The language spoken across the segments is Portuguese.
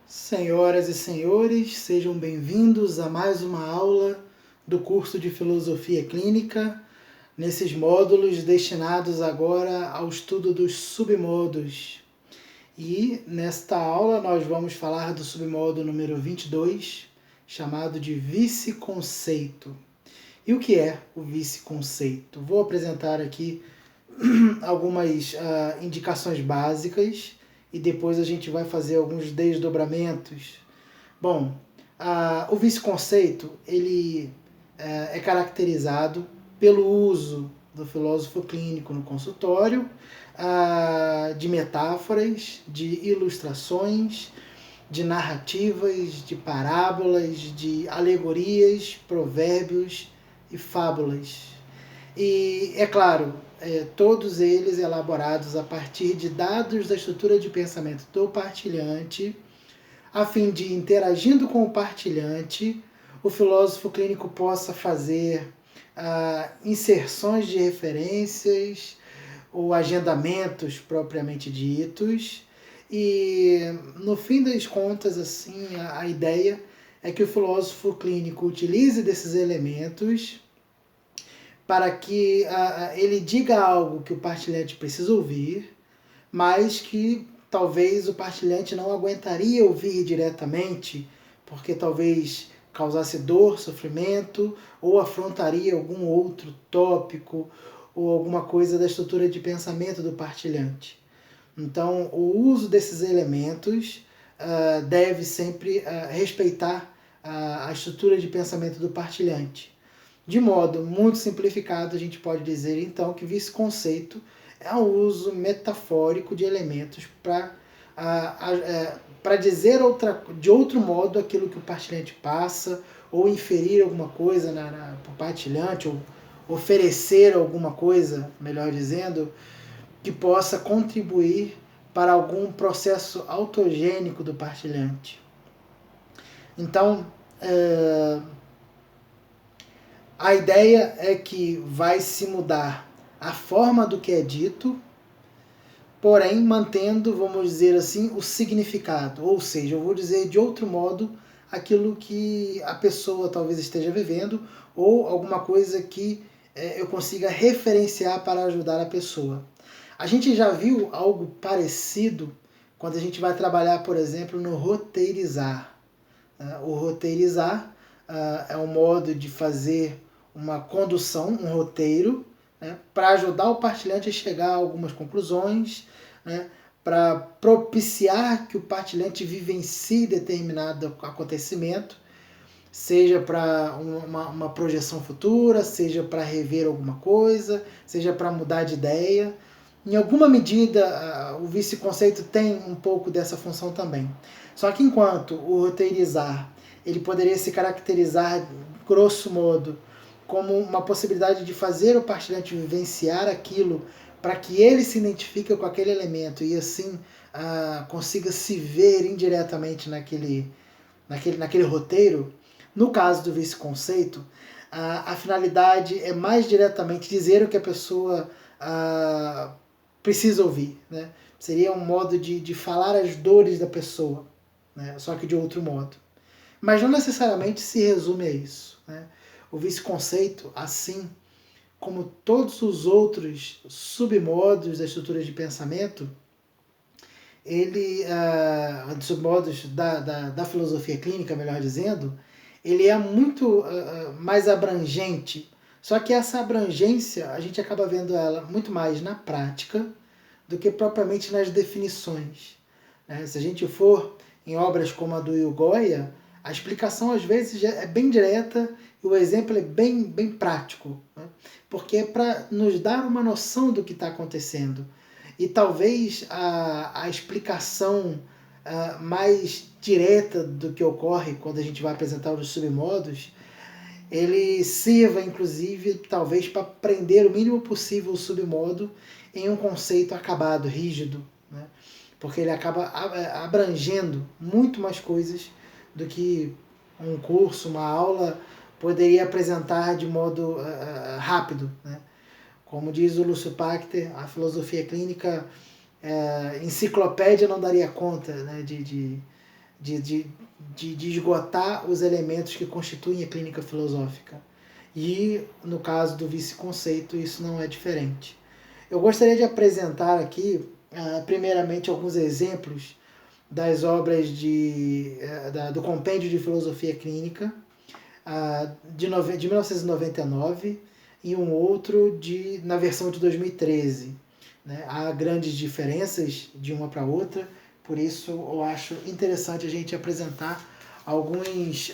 Senhoras e senhores, sejam bem-vindos a mais uma aula do curso de Filosofia Clínica, nesses módulos destinados agora ao estudo dos submodos. E nesta aula nós vamos falar do submodo número 22, chamado de vice-conceito. E o que é o vice-conceito? Vou apresentar aqui algumas indicações básicas e depois a gente vai fazer alguns desdobramentos. Bom, o vice-conceito ele é caracterizado pelo uso do filósofo clínico no consultório de metáforas, de ilustrações, de narrativas, de parábolas, de alegorias, provérbios e fábulas. E, é claro, todos eles elaborados a partir de dados da estrutura de pensamento do partilhante, a fim de, interagindo com o partilhante, o filósofo clínico possa fazer inserções de referências ou agendamentos propriamente ditos. E, no fim das contas, assim, a ideia é que o filósofo clínico utilize desses elementos para que ele diga algo que o partilhante precisa ouvir, mas que talvez o partilhante não aguentaria ouvir diretamente, porque talvez causasse dor, sofrimento, ou afrontaria algum outro tópico, ou alguma coisa da estrutura de pensamento do partilhante. Então, o uso desses elementos deve sempre respeitar a estrutura de pensamento do partilhante. De modo muito simplificado, a gente pode dizer então que vice-conceito é o uso metafórico de elementos para dizer de outro modo aquilo que o partilhante passa, ou inferir alguma coisa para o partilhante, ou oferecer alguma coisa, melhor dizendo, que possa contribuir para algum processo autogênico do partilhante. Então, a ideia é que vai se mudar a forma do que é dito, porém mantendo, vamos dizer assim, o significado. Ou seja, eu vou dizer de outro modo aquilo que a pessoa talvez esteja vivendo, ou alguma coisa que eu consiga referenciar para ajudar a pessoa. A gente já viu algo parecido quando a gente vai trabalhar, por exemplo, no roteirizar. O roteirizar é um modo de fazer uma condução, um roteiro, né, para ajudar o partilhante a chegar a algumas conclusões, né, para propiciar que o partilhante vivencie determinado acontecimento, seja para uma projeção futura, seja para rever alguma coisa, seja para mudar de ideia. Em alguma medida, o vice-conceito tem um pouco dessa função também. Só que enquanto o roteirizar ele poderia se caracterizar, grosso modo, como uma possibilidade de fazer o partilhante vivenciar aquilo para que ele se identifique com aquele elemento e assim consiga se ver indiretamente naquele roteiro. No caso do vice-conceito, a finalidade é mais diretamente dizer o que a pessoa precisa ouvir. Né? Seria um modo de falar as dores da pessoa, né? Só que de outro modo. Mas não necessariamente se resume a isso. Né? O vice-conceito, assim como todos os outros submodos da estrutura de pensamento, ele, submodos da filosofia clínica, melhor dizendo, ele é muito mais abrangente. Só que essa abrangência, a gente acaba vendo ela muito mais na prática do que propriamente nas definições. Né? Se a gente for em obras como a do Will Goya, a explicação às vezes é bem direta e o exemplo é bem prático. Né? Porque é para nos dar uma noção do que está acontecendo. E talvez a explicação mais direta do que ocorre quando a gente vai apresentar os submodos, ele sirva, inclusive, talvez para prender o mínimo possível o submodo em um conceito acabado, rígido, né? Porque ele acaba abrangendo muito mais coisas do que um curso, uma aula poderia apresentar de modo rápido. Né? Como diz o Lúcio Pachter, a filosofia clínica, enciclopédia não daria conta, né, de de esgotar os elementos que constituem a clínica filosófica. E, no caso do vice-conceito, isso não é diferente. Eu gostaria de apresentar aqui, primeiramente, alguns exemplos das obras do Compêndio de Filosofia Clínica, de 1999, e um outro na versão de 2013. Né? Há grandes diferenças de uma para outra, por isso eu acho interessante a gente apresentar alguns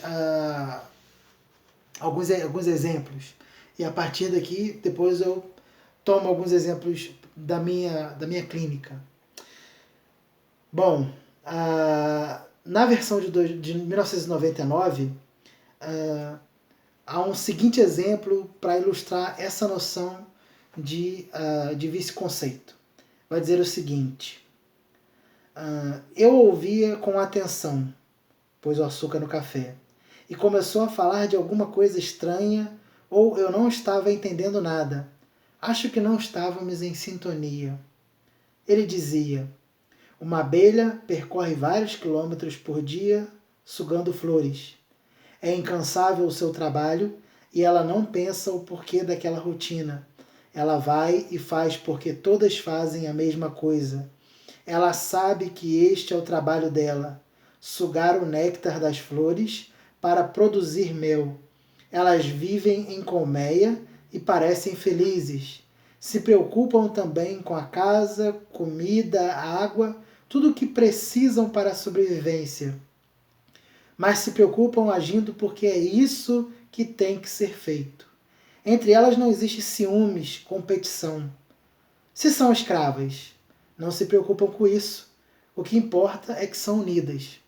exemplos. E a partir daqui, depois eu tomo alguns exemplos da minha clínica. Bom, na versão de 1999, há um seguinte exemplo para ilustrar essa noção de vice-conceito. Vai dizer o seguinte: eu ouvia com atenção, pôs o açúcar no café, e começou a falar de alguma coisa estranha, ou eu não estava entendendo nada. Acho que não estávamos em sintonia. Ele dizia: uma abelha percorre vários quilômetros por dia sugando flores. É incansável o seu trabalho e ela não pensa o porquê daquela rotina. Ela vai e faz porque todas fazem a mesma coisa. Ela sabe que este é o trabalho dela: sugar o néctar das flores para produzir mel. Elas vivem em colmeia e parecem felizes. Se preocupam também com a casa, comida, água, tudo o que precisam para a sobrevivência. Mas se preocupam agindo porque é isso que tem que ser feito. Entre elas não existe ciúmes, competição. Se são escravas, não se preocupam com isso. O que importa é que são unidas.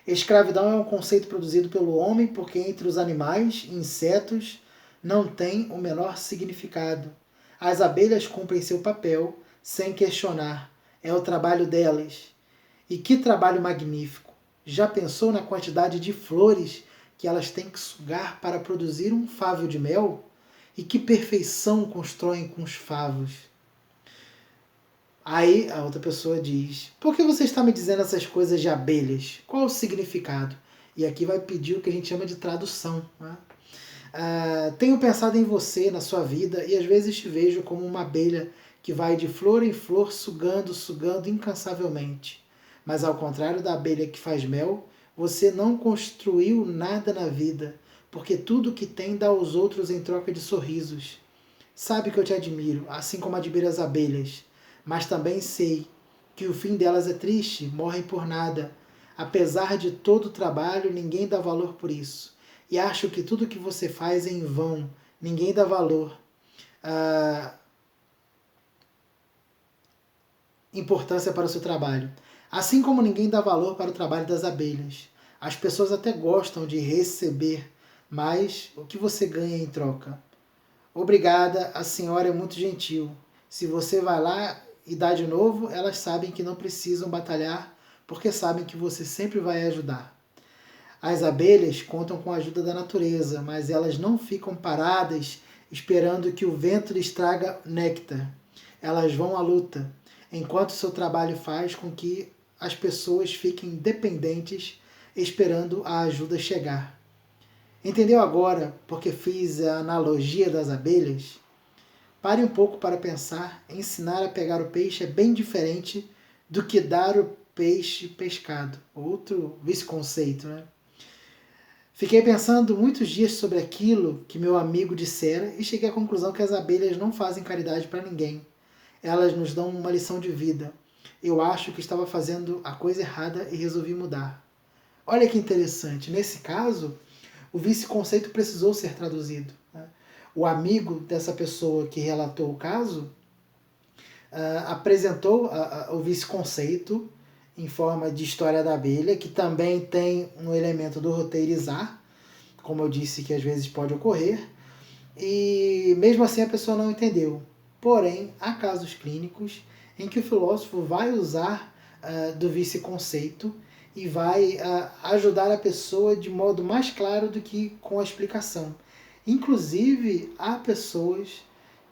Escravidão é um conceito produzido pelo homem porque entre os animais e insetos não tem o menor significado. As abelhas cumprem seu papel sem questionar. É o trabalho delas. E que trabalho magnífico! Já pensou na quantidade de flores que elas têm que sugar para produzir um favo de mel? E que perfeição constroem com os favos! Aí a outra pessoa diz: por que você está me dizendo essas coisas de abelhas? Qual o significado? E aqui vai pedir o que a gente chama de tradução. Né? Tenho pensado em você, na sua vida, e às vezes te vejo como uma abelha que vai de flor em flor sugando, sugando incansavelmente. Mas ao contrário da abelha que faz mel, você não construiu nada na vida, porque tudo que tem dá aos outros em troca de sorrisos. Sabe que eu te admiro, assim como admiro as abelhas, mas também sei que o fim delas é triste, morrem por nada. Apesar de todo o trabalho, ninguém dá valor por isso. E acho que tudo que você faz é em vão, ninguém dá valor. Importância para o seu trabalho. Assim como ninguém dá valor para o trabalho das abelhas. As pessoas até gostam de receber, mas o que você ganha em troca? Obrigada, a senhora é muito gentil. Se você vai lá e dá de novo, elas sabem que não precisam batalhar, porque sabem que você sempre vai ajudar. As abelhas contam com a ajuda da natureza, mas elas não ficam paradas esperando que o vento lhes traga néctar. Elas vão à luta, enquanto seu trabalho faz com que as pessoas fiquem dependentes, esperando a ajuda chegar. Entendeu agora porque fiz a analogia das abelhas? Pare um pouco para pensar. Ensinar a pegar o peixe é bem diferente do que dar o peixe pescado. Outro vice-conceito, né? Fiquei pensando muitos dias sobre aquilo que meu amigo dissera e cheguei à conclusão que as abelhas não fazem caridade para ninguém. Elas nos dão uma lição de vida. Eu acho que estava fazendo a coisa errada e resolvi mudar. Olha que interessante. Nesse caso, o vice-conceito precisou ser traduzido. Né? O amigo dessa pessoa que relatou o caso apresentou o vice-conceito em forma de história da abelha, que também tem um elemento do roteirizar, como eu disse que às vezes pode ocorrer, e mesmo assim a pessoa não entendeu. Porém, há casos clínicos em que o filósofo vai usar do vice-conceito e vai ajudar a pessoa de modo mais claro do que com a explicação. Inclusive, há pessoas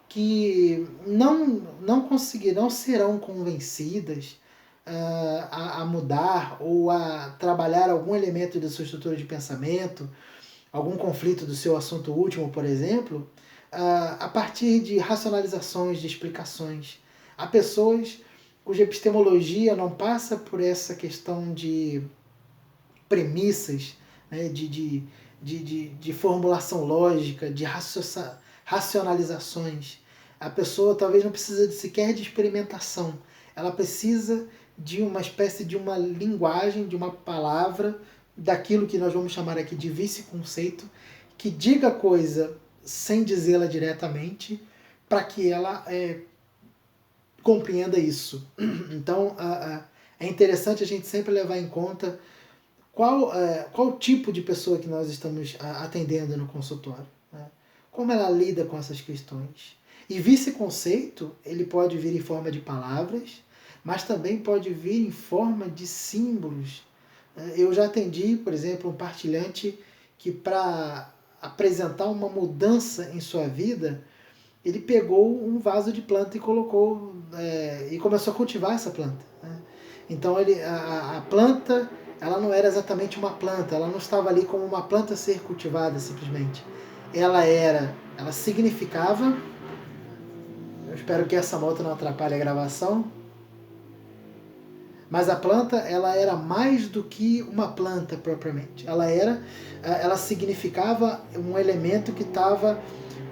que não conseguirão, serão convencidas a mudar ou a trabalhar algum elemento de sua estrutura de pensamento, algum conflito do seu assunto último, por exemplo, a partir de racionalizações, de explicações. Há pessoas cuja epistemologia não passa por essa questão de premissas, né, de formulação lógica, de racionalizações. A pessoa talvez não precisa sequer de experimentação, ela precisa de uma espécie de uma linguagem, de uma palavra, daquilo que nós vamos chamar aqui de vice-conceito, que diga coisa sem dizê-la diretamente, para que ela compreenda isso. Então, é interessante a gente sempre levar em conta qual tipo de pessoa que nós estamos atendendo no consultório, né? Como ela lida com essas questões. E vice-conceito, ele pode vir em forma de palavras, mas também pode vir em forma de símbolos. Eu já atendi, por exemplo, um partilhante que, para apresentar uma mudança em sua vida, ele pegou um vaso de planta e colocou e começou a cultivar essa planta, né? Então a planta, ela não era exatamente uma planta, ela não estava ali como uma planta a ser cultivada simplesmente. Ela significava. Eu espero que essa moto não atrapalhe a gravação. Mas a planta, ela era mais do que uma planta propriamente. Ela significava um elemento que estava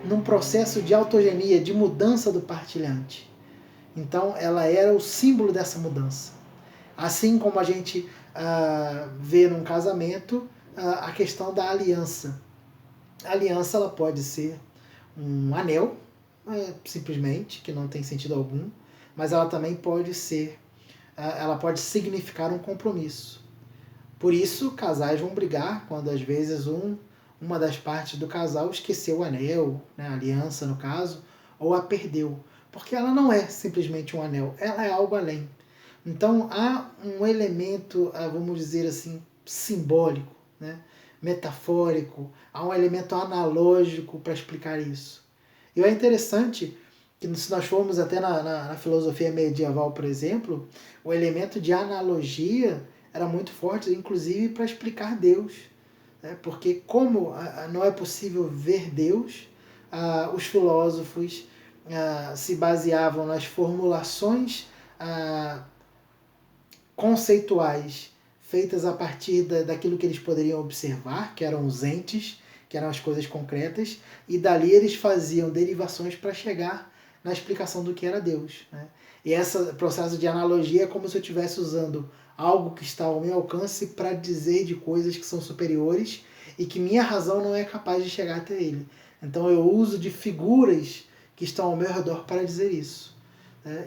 num processo de autogenia, de mudança do partilhante. Então, ela era o símbolo dessa mudança. Assim como a gente vê num casamento a questão da aliança. A aliança, ela pode ser um anel, simplesmente, que não tem sentido algum, mas ela também pode ser, ela pode significar um compromisso. Por isso, casais vão brigar quando às vezes uma das partes do casal esqueceu o anel, né, a aliança no caso, ou a perdeu. Porque ela não é simplesmente um anel, ela é algo além. Então há um elemento, vamos dizer assim, simbólico, né, metafórico, há um elemento analógico para explicar isso. E é interessante que, se nós formos até na filosofia medieval, por exemplo, o elemento de analogia era muito forte, inclusive para explicar Deus. Né? Porque como não é possível ver Deus, os filósofos se baseavam nas formulações conceituais feitas a partir daquilo que eles poderiam observar, que eram os entes, que eram as coisas concretas, e dali eles faziam derivações para chegar na explicação do que era Deus, né? E esse processo de analogia é como se eu estivesse usando algo que está ao meu alcance para dizer de coisas que são superiores e que minha razão não é capaz de chegar até ele. Então eu uso de figuras que estão ao meu redor para dizer isso.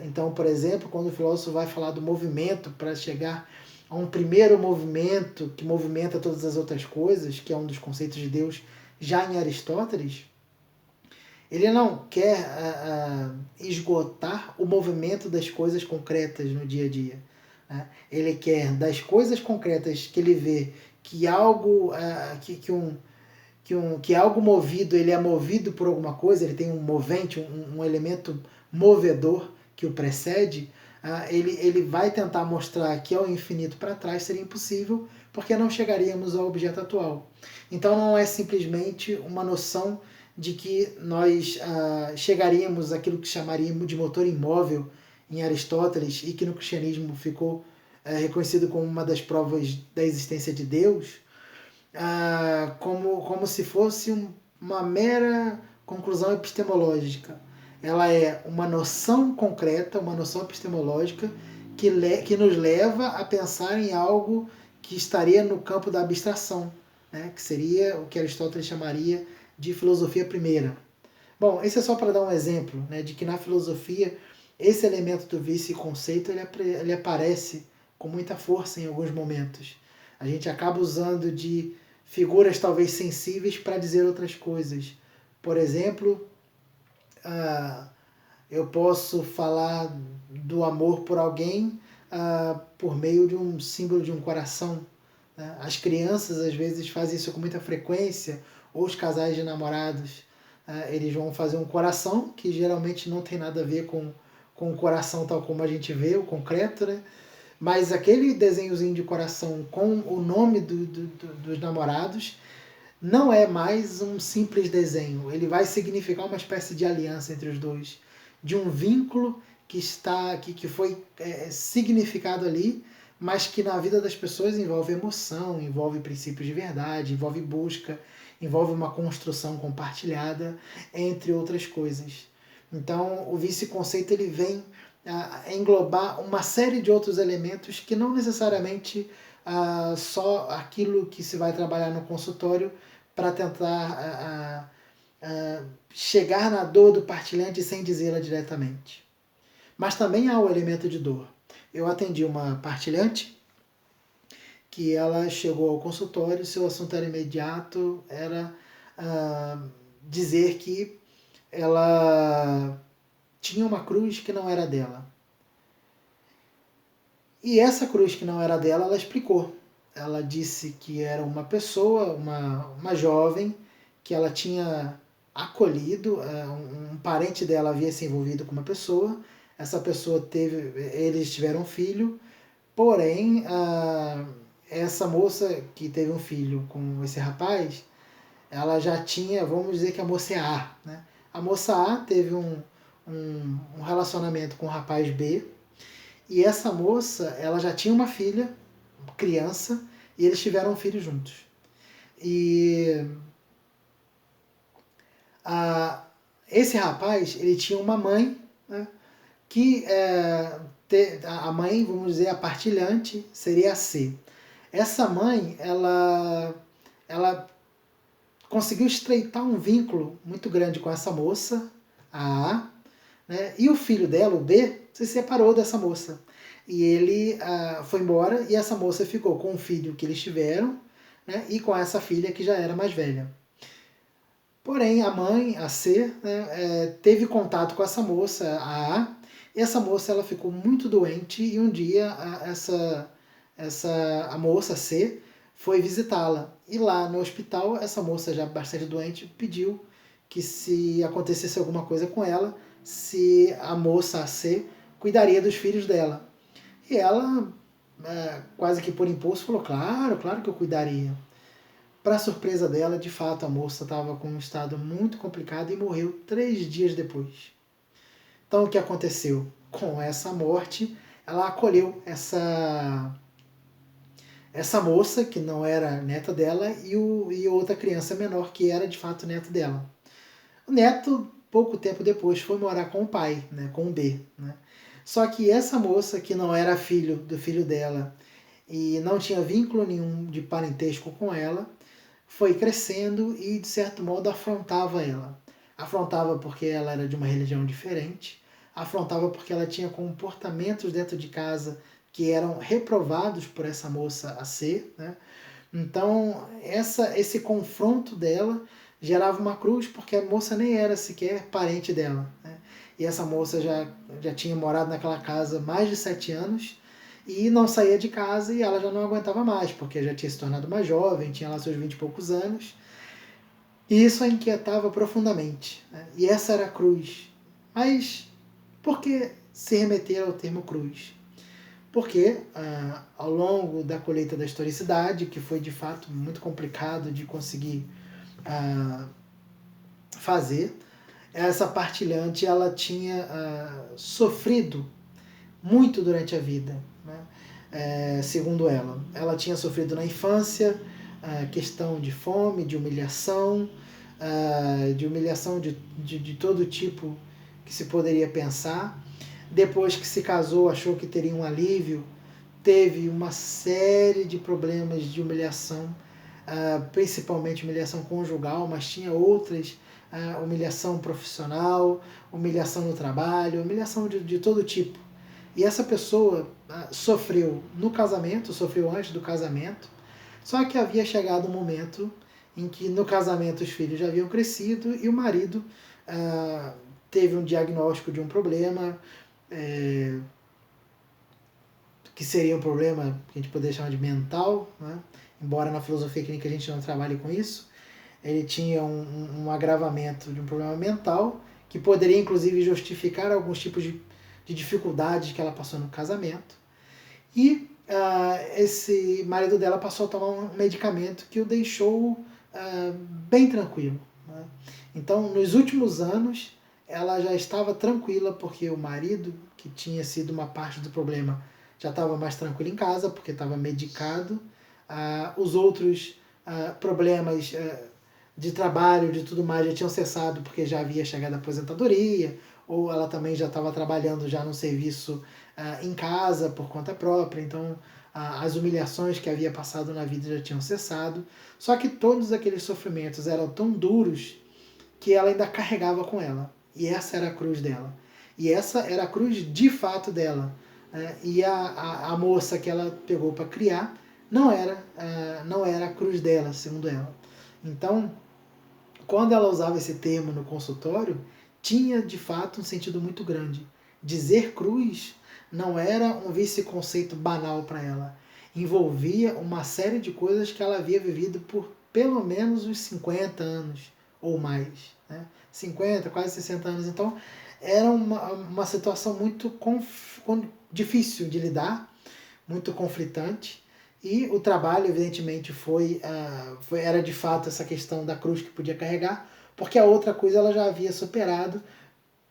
Então, por exemplo, quando o filósofo vai falar do movimento para chegar a um primeiro movimento que movimenta todas as outras coisas, que é um dos conceitos de Deus já em Aristóteles, ele não quer esgotar o movimento das coisas concretas no dia a dia. Né? Ele quer, das coisas concretas que ele vê, que algo, que algo movido, ele é movido por alguma coisa, ele tem um movente, um elemento movedor que o precede, ele vai tentar mostrar que ao infinito para trás seria impossível, porque não chegaríamos ao objeto atual. Então não é simplesmente uma noção de que nós chegaríamos àquilo que chamaríamos de motor imóvel em Aristóteles e que no cristianismo ficou reconhecido como uma das provas da existência de Deus, como se fosse uma mera conclusão epistemológica. Ela é uma noção concreta, uma noção epistemológica que nos leva a pensar em algo que estaria no campo da abstração, né? Que seria o que Aristóteles chamaria de filosofia primeira. Bom, esse é só para dar um exemplo, né, de que na filosofia esse elemento do vice-conceito ele aparece com muita força em alguns momentos. A gente acaba usando de figuras talvez sensíveis para dizer outras coisas. Por exemplo, eu posso falar do amor por alguém por meio de um símbolo de um coração. Né? As crianças às vezes fazem isso com muita frequência, ou os casais de namorados. Eles vão fazer um coração, que geralmente não tem nada a ver com o coração tal como a gente vê, o concreto, né? Mas aquele desenhozinho de coração com o nome dos namorados não é mais um simples desenho. Ele vai significar uma espécie de aliança entre os dois, de um vínculo que foi significado ali, mas que na vida das pessoas envolve emoção, envolve princípios de verdade, envolve busca, envolve uma construção compartilhada, entre outras coisas. Então, o vice-conceito ele vem a englobar uma série de outros elementos que não necessariamente só aquilo que se vai trabalhar no consultório para tentar chegar na dor do partilhante sem dizê-la diretamente. Mas também há o elemento de dor. Eu atendi uma partilhante que ela chegou ao consultório, seu assunto era imediato, era dizer que ela tinha uma cruz que não era dela. E essa cruz que não era dela, ela explicou. Ela disse que era uma pessoa, uma jovem, que ela tinha acolhido, um parente dela havia se envolvido com uma pessoa, essa pessoa eles tiveram um filho, porém, essa moça que teve um filho com esse rapaz, ela já tinha, vamos dizer que a moça é A, né? A moça A teve um relacionamento com o rapaz B, e essa moça, ela já tinha uma filha, criança, e eles tiveram um filho juntos. E esse rapaz, ele tinha uma mãe, né, que a mãe, vamos dizer, a partilhante, seria a C. Essa mãe, ela conseguiu estreitar um vínculo muito grande com essa moça, a A, né, e o filho dela, o B, se separou dessa moça. E ele foi embora e essa moça ficou com o filho que eles tiveram, né, e com essa filha que já era mais velha. Porém, a mãe, a C, né, teve contato com essa moça, a A, e essa moça ela ficou muito doente e um dia a moça C foi visitá-la. E lá no hospital, essa moça já bastante doente pediu que se acontecesse alguma coisa com ela, se a moça C cuidaria dos filhos dela. E ela, quase que por impulso, falou, claro que eu cuidaria. Para surpresa dela, de fato, a moça estava com um estado muito complicado e morreu 3 dias depois. Então, o que aconteceu? Com essa morte, ela acolheu essa moça, que não era neta dela, e outra criança menor, que era de fato neto dela. O neto, pouco tempo depois, foi morar com o pai, né, com o B. Né? Só que essa moça, que não era filho do filho dela e não tinha vínculo nenhum de parentesco com ela, foi crescendo e, de certo modo, afrontava ela. Afrontava porque ela era de uma religião diferente, afrontava porque ela tinha comportamentos dentro de casa que eram reprovados por essa moça a ser. Né? Então, esse confronto dela gerava uma cruz, porque a moça nem era sequer parente dela. Né? E essa moça já tinha morado naquela casa mais de 7 anos, e não saía de casa e ela já não aguentava mais, porque já tinha se tornado uma jovem, tinha lá seus 20 e poucos anos, e isso a inquietava profundamente. Né? E essa era a cruz. Mas por que se remeter ao termo cruz? Porque ao longo da colheita da historicidade, que foi de fato muito complicado de conseguir fazer, essa partilhante ela tinha sofrido muito durante a vida. Né? Segundo ela, ela tinha sofrido na infância questão de fome, de humilhação de todo tipo que se poderia pensar. Depois que se casou, achou que teria um alívio, teve uma série de problemas de humilhação, principalmente humilhação conjugal, mas tinha outras, humilhação profissional, humilhação no trabalho, humilhação de todo tipo. E essa pessoa sofreu no casamento, sofreu antes do casamento, só que havia chegado um momento em que no casamento os filhos já haviam crescido e o marido teve um diagnóstico de um problema, que seria um problema que a gente poderia chamar de mental, né? Embora na filosofia clínica a gente não trabalhe com isso. Ele tinha um agravamento de um problema mental, que poderia inclusive justificar alguns tipos de dificuldades que ela passou no casamento. E esse marido dela passou a tomar um medicamento que o deixou bem tranquilo, né? Então, nos últimos anos, ela já estava tranquila, porque o marido, que tinha sido uma parte do problema, já estava mais tranquilo em casa, porque estava medicado. Os outros problemas de trabalho, de tudo mais, já tinham cessado, porque já havia chegado a aposentadoria, ou ela também já estava trabalhando já no serviço em casa, por conta própria. Então, as humilhações que havia passado na vida já tinham cessado. Só que todos aqueles sofrimentos eram tão duros que ela ainda carregava com ela. E essa era a cruz dela. E essa era a cruz de fato dela. E a moça que ela pegou para criar não era a cruz dela, segundo ela. Então, quando ela usava esse termo no consultório, tinha de fato um sentido muito grande. Dizer cruz não era um vice-conceito banal para ela. Envolvia uma série de coisas que ela havia vivido por pelo menos uns 50 anos ou mais. Né? 50, quase 60 anos. Então, era uma situação muito difícil de lidar, muito conflitante. E o trabalho, evidentemente, era de fato essa questão da cruz que podia carregar, porque a outra coisa ela já havia superado,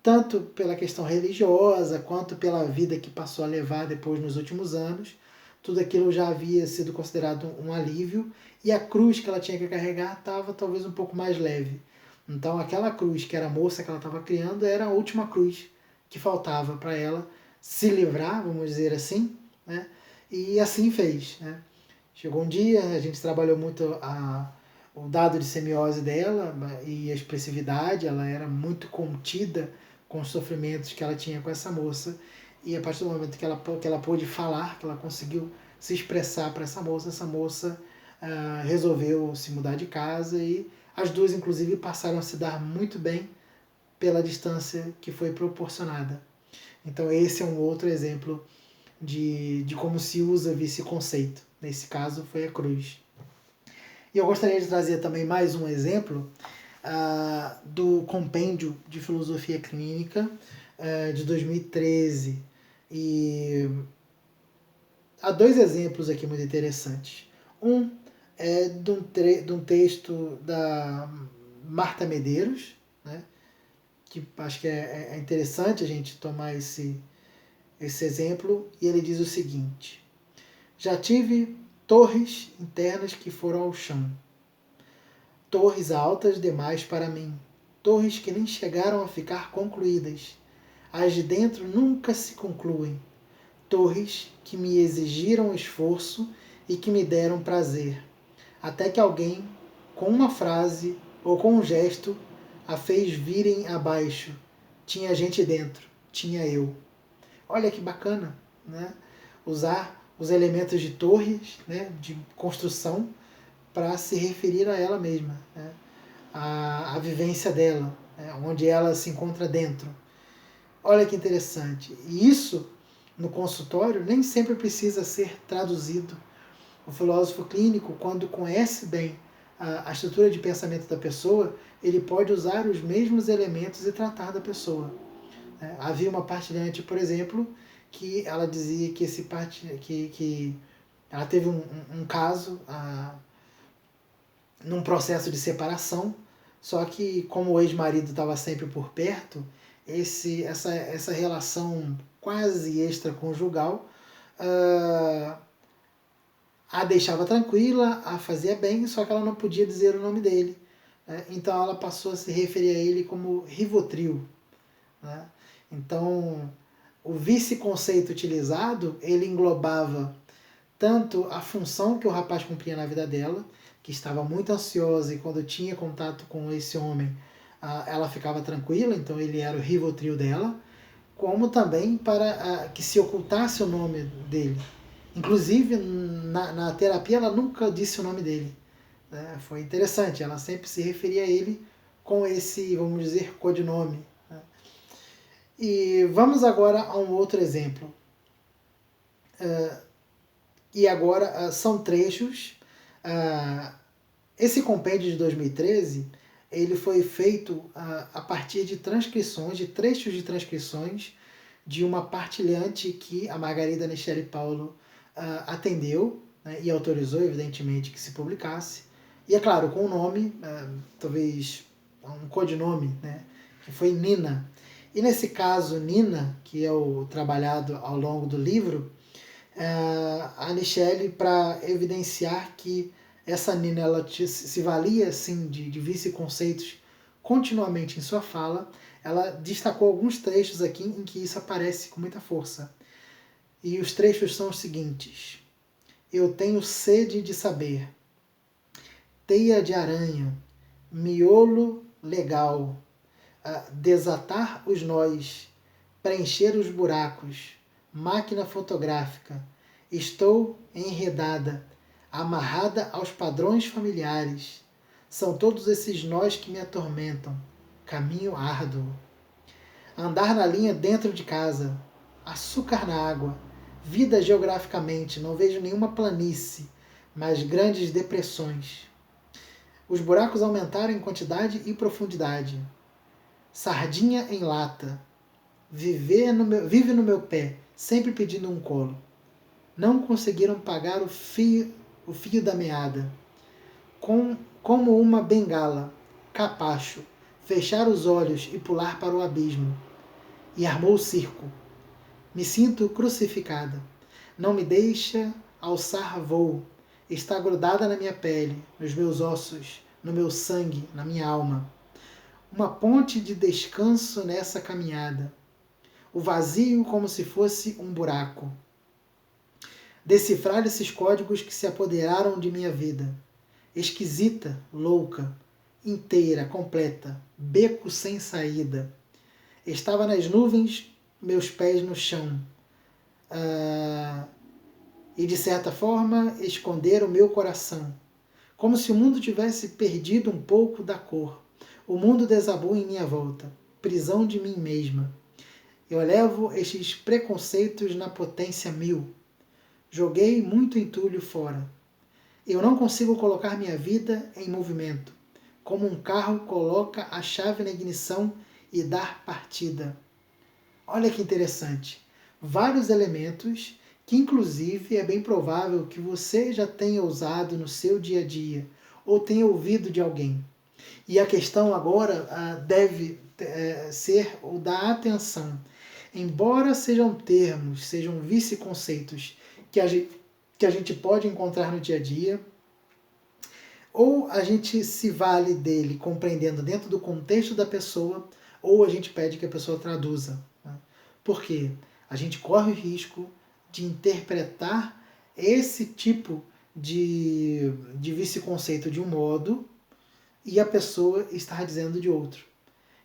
tanto pela questão religiosa, quanto pela vida que passou a levar depois nos últimos anos. Tudo aquilo já havia sido considerado um alívio, e a cruz que ela tinha que carregar estava talvez um pouco mais leve. Então aquela cruz que era a moça que ela estava criando era a última cruz que faltava para ela se livrar, vamos dizer assim, né? E assim fez, né? Chegou um dia, a gente trabalhou muito o dado de semiose dela e a expressividade, ela era muito contida com os sofrimentos que ela tinha com essa moça, e a partir do momento que ela pôde falar, que ela conseguiu se expressar para essa moça resolveu se mudar de casa, e as duas inclusive passaram a se dar muito bem pela distância que foi proporcionada. Então esse é um outro exemplo de como se usa esse conceito. Nesse caso foi a cruz. E eu gostaria de trazer também mais um exemplo do Compêndio de Filosofia Clínica de 2013. E há dois exemplos aqui muito interessantes. Um é de um texto da Marta Medeiros, né, que acho que é interessante a gente tomar esse exemplo, e ele diz o seguinte: já tive torres internas que foram ao chão, torres altas demais para mim, torres que nem chegaram a ficar concluídas, as de dentro nunca se concluem, torres que me exigiram esforço e que me deram prazer, até que alguém, com uma frase ou com um gesto, a fez virem abaixo. Tinha gente dentro, tinha eu. Olha que bacana, né? Usar os elementos de torres, né, de construção, para se referir a ela mesma, né? A vivência dela, né, onde ela se encontra dentro. Olha que interessante. E isso, no consultório, nem sempre precisa ser traduzido. O filósofo clínico, quando conhece bem a estrutura de pensamento da pessoa, ele pode usar os mesmos elementos e tratar da pessoa. Havia uma partilhante, por exemplo, que ela dizia que que ela teve um caso num processo de separação, só que como o ex-marido estava sempre por perto, essa relação quase extraconjugal a deixava tranquila, a fazia bem, só que ela não podia dizer o nome dele. Então ela passou a se referir a ele como Rivotril. Né? Então, o vice-conceito utilizado, ele englobava tanto a função que o rapaz cumpria na vida dela, que estava muito ansiosa, e quando tinha contato com esse homem, ela ficava tranquila, então ele era o Rivotril dela, como também para que se ocultasse o nome dele. Inclusive, na terapia, ela nunca disse o nome dele. Né? Foi interessante, ela sempre se referia a ele com esse, vamos dizer, codinome. Né? E vamos agora a um outro exemplo. E agora são trechos. Esse compêndio de 2013, ele foi feito a partir de transcrições, de trechos de transcrições de uma partilhante que a Margarida Necheli Paulo atendeu, né, e autorizou, evidentemente, que se publicasse. E, é claro, com o nome, talvez um codinome, né, que foi Nina. E nesse caso, Nina, que é o trabalhado ao longo do livro, a Michelle, para evidenciar que essa Nina ela se valia assim, de vice-conceitos continuamente em sua fala, ela destacou alguns trechos aqui em que isso aparece com muita força. E os trechos são os seguintes: eu tenho sede de saber, teia de aranha, miolo legal, desatar os nós, preencher os buracos, máquina fotográfica, estou enredada, amarrada aos padrões familiares. São todos esses nós que me atormentam. Caminho árduo. Andar na linha dentro de casa. Açúcar na água. Vida geograficamente. Não vejo nenhuma planície, mas grandes depressões. Os buracos aumentaram em quantidade e profundidade. Sardinha em lata. Vive no meu pé, sempre pedindo um colo. Não conseguiram pagar o fio da meada. Como uma bengala, capacho, fechar os olhos e pular para o abismo. E armou o circo. Me sinto crucificada. Não me deixa alçar voo. Está grudada na minha pele, nos meus ossos, no meu sangue, na minha alma. Uma ponte de descanso nessa caminhada. O vazio como se fosse um buraco. Decifrar esses códigos que se apoderaram de minha vida. Esquisita, louca, inteira, completa, beco sem saída. Estava nas nuvens, meus pés no chão. E de certa forma esconder o meu coração. Como se o mundo tivesse perdido um pouco da cor. O mundo desabou em minha volta. Prisão de mim mesma. Eu levo estes preconceitos na potência 1000. Joguei muito entulho fora. Eu não consigo colocar minha vida em movimento, como um carro coloca a chave na ignição e dar partida. Olha que interessante. Vários elementos que, inclusive, é bem provável que você já tenha usado no seu dia a dia ou tenha ouvido de alguém. E a questão agora deve ser o da atenção. Embora sejam termos, sejam vice-conceitos que a gente pode encontrar no dia a dia, ou a gente se vale dele compreendendo dentro do contexto da pessoa, ou a gente pede que a pessoa traduza. Né? Por quê? A gente corre o risco de interpretar esse tipo de vice-conceito de um modo e a pessoa estar dizendo de outro.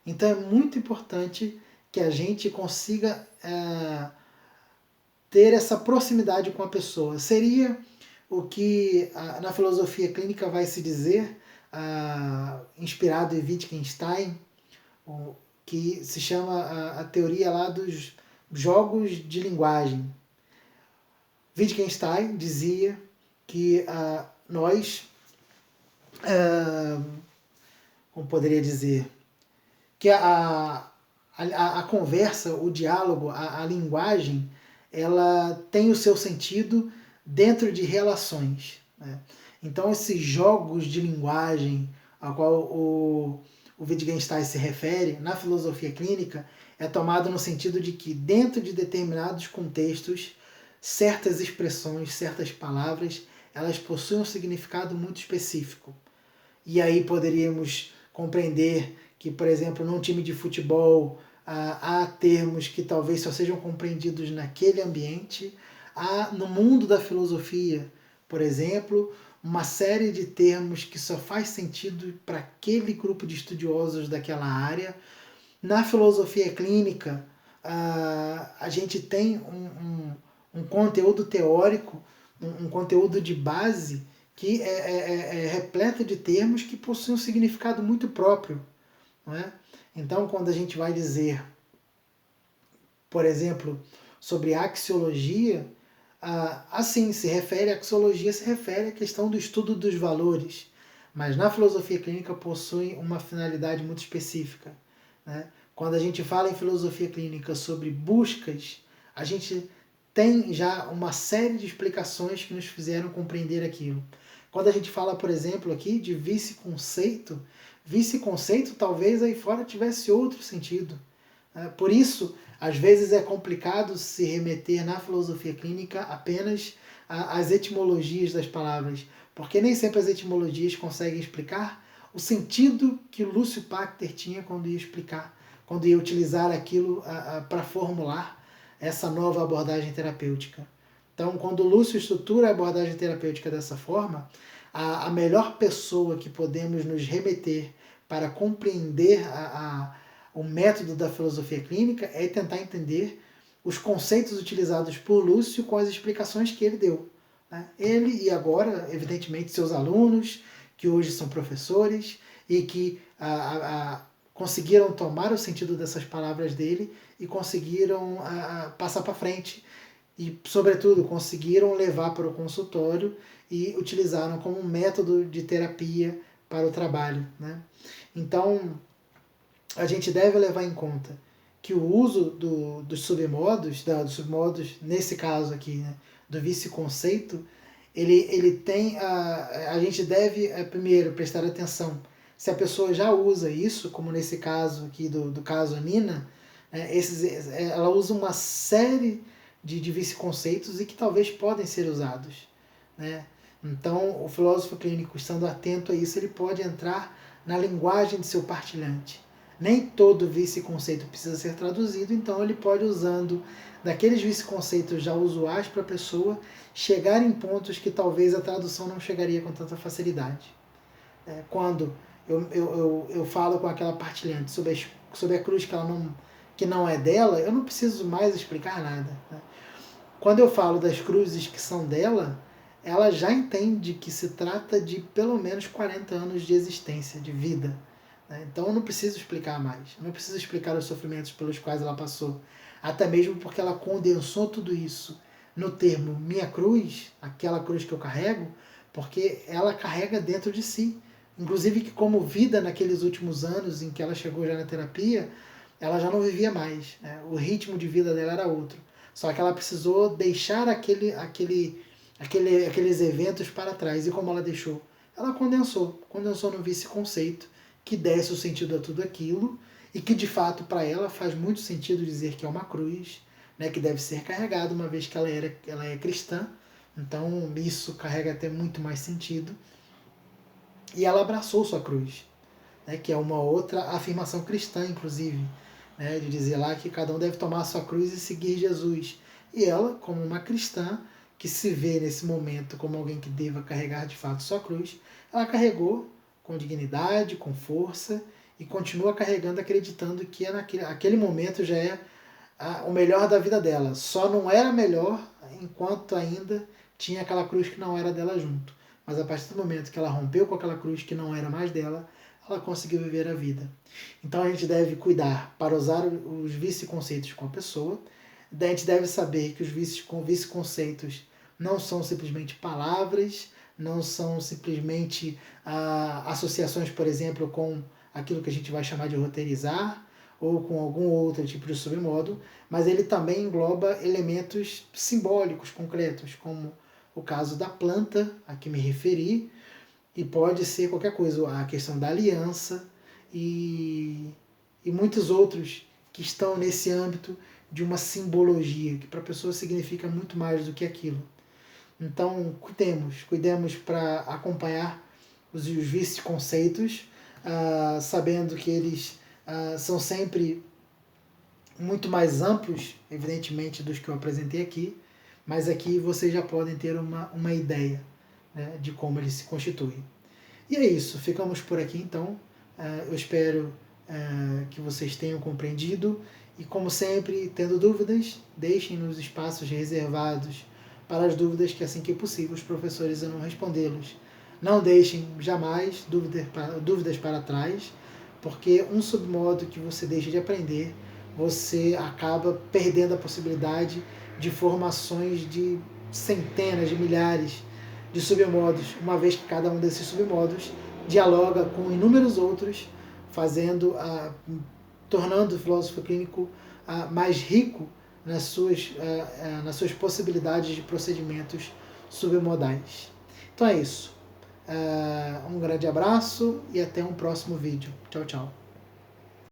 Então é muito importante que a gente consiga ter essa proximidade com a pessoa. Seria o que na filosofia clínica vai se dizer, inspirado em Wittgenstein, que se chama a teoria lá dos jogos de linguagem. Wittgenstein dizia que nós, como poderia dizer, que a conversa, o diálogo, a linguagem, ela tem o seu sentido dentro de relações. Né? Então, esses jogos de linguagem a qual o Wittgenstein se refere, na filosofia clínica, é tomado no sentido de que, dentro de determinados contextos, certas expressões, certas palavras, elas possuem um significado muito específico. E aí poderíamos compreender que, por exemplo, num time de futebol, há termos que talvez só sejam compreendidos naquele ambiente. Há, no mundo da filosofia, por exemplo, uma série de termos que só faz sentido para aquele grupo de estudiosos daquela área. Na filosofia clínica, a gente tem um conteúdo teórico, um conteúdo de base que é repleto de termos que possuem um significado muito próprio. Não é? Então, quando a gente vai dizer, por exemplo, sobre axiologia, assim, se refere à axiologia, se refere à questão do estudo dos valores, mas na filosofia clínica possui uma finalidade muito específica. Né? Quando a gente fala em filosofia clínica sobre buscas, a gente tem já uma série de explicações que nos fizeram compreender aquilo. Quando a gente fala, por exemplo, aqui de vice-conceito talvez aí fora tivesse outro sentido. Por isso, às vezes é complicado se remeter na filosofia clínica apenas às etimologias das palavras, porque nem sempre as etimologias conseguem explicar o sentido que Lúcio Pachter tinha quando ia explicar, quando ia utilizar aquilo para formular essa nova abordagem terapêutica. Então, quando Lúcio estrutura a abordagem terapêutica dessa forma, a melhor pessoa que podemos nos remeter para compreender o método da filosofia clínica é tentar entender os conceitos utilizados por Lúcio com as explicações que ele deu. Ele e agora, evidentemente, seus alunos, que hoje são professores e que conseguiram tomar o sentido dessas palavras dele e conseguiram passar para frente e, sobretudo, conseguiram levar para o consultório e utilizaram como um método de terapia para o trabalho. Então, a gente deve levar em conta que o uso dos submodos, nesse caso aqui, do vice-conceito, ele tem a gente deve primeiro prestar atenção se a pessoa já usa isso, como nesse caso aqui do caso Nina, ela usa uma série de vice-conceitos e que talvez podem ser usados. Então, o filósofo clínico, estando atento a isso, ele pode entrar na linguagem de seu partilhante. Nem todo vice-conceito precisa ser traduzido, então ele pode, usando daqueles vice-conceitos já usuais para a pessoa, chegar em pontos que talvez a tradução não chegaria com tanta facilidade. Quando eu falo com aquela partilhante sobre a cruz que não é dela, eu não preciso mais explicar nada. Quando eu falo das cruzes que são dela, ela já entende que se trata de pelo menos 40 anos de existência, de vida. Então eu não preciso explicar mais, eu não preciso explicar os sofrimentos pelos quais ela passou, até mesmo porque ela condensou tudo isso no termo minha cruz, aquela cruz que eu carrego, porque ela carrega dentro de si. Inclusive que como vida naqueles últimos anos em que ela chegou já na terapia, ela já não vivia mais, o ritmo de vida dela era outro. Só que ela precisou deixar aqueles eventos para trás. E como ela deixou? Ela condensou no vice-conceito, que desse o sentido a tudo aquilo, e que de fato para ela faz muito sentido dizer que é uma cruz, que deve ser carregada, uma vez que ela é cristã, então isso carrega até muito mais sentido. E ela abraçou sua cruz, que é uma outra afirmação cristã, inclusive, de dizer lá que cada um deve tomar a sua cruz e seguir Jesus. E ela, como uma cristã, que se vê nesse momento como alguém que deva carregar de fato sua cruz, ela carregou com dignidade, com força, e continua carregando, acreditando que aquele momento já é o melhor da vida dela. Só não era melhor enquanto ainda tinha aquela cruz que não era dela junto. Mas a partir do momento que ela rompeu com aquela cruz que não era mais dela, ela conseguiu viver a vida. Então a gente deve cuidar para usar os vice-conceitos com a pessoa. A gente deve saber que os vice-conceitos não são simplesmente palavras, não são simplesmente associações, por exemplo, com aquilo que a gente vai chamar de roteirizar, ou com algum outro tipo de submodo, mas ele também engloba elementos simbólicos, concretos, como o caso da planta, a que me referi, e pode ser qualquer coisa, a questão da aliança e muitos outros que estão nesse âmbito de uma simbologia, que para a pessoa significa muito mais do que aquilo. Então, cuidemos para acompanhar os vice-conceitos, sabendo que eles são sempre muito mais amplos, evidentemente, dos que eu apresentei aqui, mas aqui vocês já podem ter uma ideia, de como eles se constituem. E é isso, ficamos por aqui então. Eu espero que vocês tenham compreendido e, como sempre, tendo dúvidas, deixem nos espaços reservados para as dúvidas, que assim que possível os professores irão respondê-los. Não deixem jamais dúvidas para trás, porque um submodo que você deixa de aprender, você acaba perdendo a possibilidade de formações de centenas, de milhares de submodos, uma vez que cada um desses submodos dialoga com inúmeros outros, tornando o filósofo clínico mais rico nas suas possibilidades de procedimentos submodais. Então é isso. Um grande abraço e até um próximo vídeo. Tchau, tchau.